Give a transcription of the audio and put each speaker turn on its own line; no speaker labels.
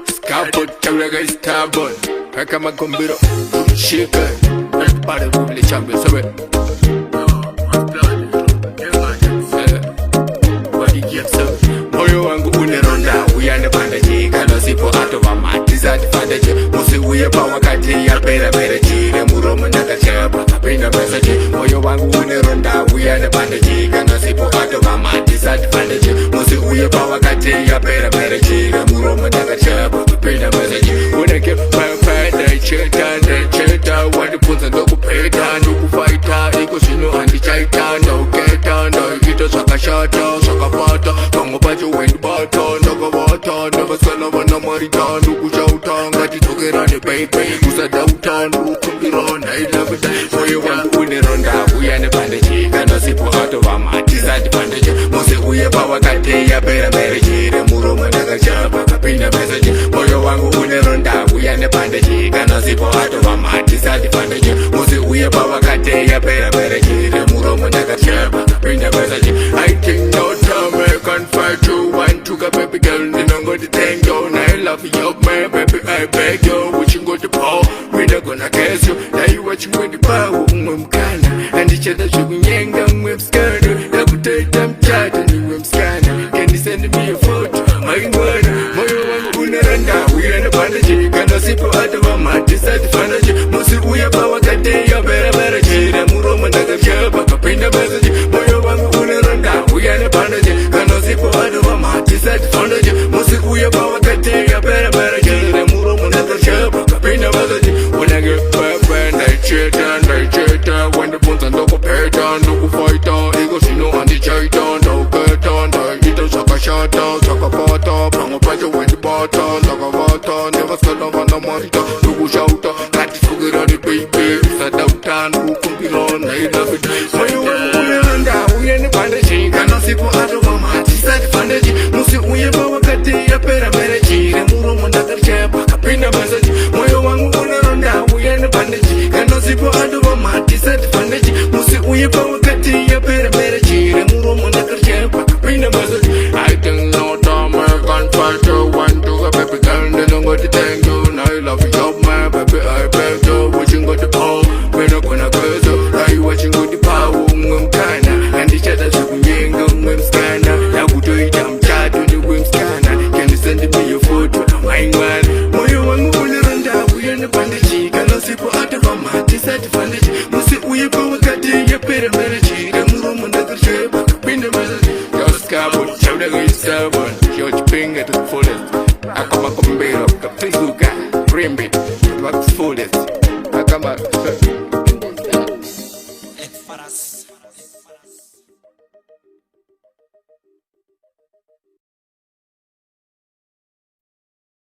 SCABOO, chavlega stubborn. Kaka Magombiro, shika. Not part of the champion, sorry. Moyo wangu uneronda, uyane bandaji. Kano sipo ato mama, disadvantage. Musi uye pa wakati ya pera jire. Muromo naka chapa, kapina message. Moyo wangu uneronda, uyane bandaji. Kano sipo ato mama, disadvantage. Musi uye pa wakati ya pera jire. Muromo naka chapa, kapina message. Unake papa, cheta, wadipunza ndo kupeta, ndo kufaita. Iko sino andichaita, ndo keta, ndo ikito sakashata, sakapata. Kongo pacho wendi bata, ndo kawata, ndo baskana wana marita, ndo kuchauta, ngati tokerane baby. Kusadauta, ndo kumbirona, I love it. Moyo wangu uneronda, uyane bandaji. Kano sipo ato wama, disadvantage. Mose uye pa wakati ya pera jire. Muromo naka chapa, kapina message. Moyo wangu uneronda, uyane bandaji. Kano sipo ato wama, disadvantage. Mose uye pa wakati ya pera jire. Muromo naka chapa, kapina message. I think no time I can fight you. Want to go baby girl, then I'm gonna thank you. Now I love you, man, baby, I beg you. What you gonna do? We not gonna catch you. Now you watching with the power, mkana. And each other showing yang down with scanner. I could take them chat and you with scanner. Can you send me a photo? My word, moyo wangu uneranda, uyane bandaji. Kano sipo ato mama, disadvantage. Musi uye pa wakati ya pera jire. Muromo naka chapa, kapina message. Moyo wangu uneranda, uyane bandaji. Kano sipo ato mama, disadvantage. Musi uye pa wakati ya pera jire. Muromo naka chapa, kapina message. Unage papa, cheta, wadipunza ndo kupeta, ndo kufaita. Iko sino andichaita, ndo keta, ndo ikito sakashata, sakapata. Pango pacho wendi bata, sakavata. Never skana wana marita, ndo kushauta. Ngati tokerane baby. Kusadauta, ndo kumbirona, I love it. Moyo wangu uneranda, uyane bandaji. Kano sipo ato mama, disadvantage. Musi uye pa wakati ya pera jire. Muromo naka chapa, kapina message. Moyo wangu uneranda, uyane bandaji. Kano sipo ato mama, disadvantage. Musi uye pa wakati ya pera jire. Muromo naka chapa, kapina message. I think no time I can fight you. Want to go baby girl, then I'm gonna thank you. Now I love you, man, baby, I beg you. Watching got the power, we not gonna curse you. Now you watching got the power, mkana. And each other showing yang down scanner. Now go to it, I'm chat on the scanner. Can you send me your photo? My man, moyo wangu uneranda, uyane bandaji. Kano sipo ato mama, disadvantage. Musi uye pa wakati ya pera jire. Muromo naka chapa, kapina message. Yo SCABOO, chavlega stubborn. Yo chipinga to the fullest. Akama Magombiro, kapisuka, brimbi, to the fullest. Akama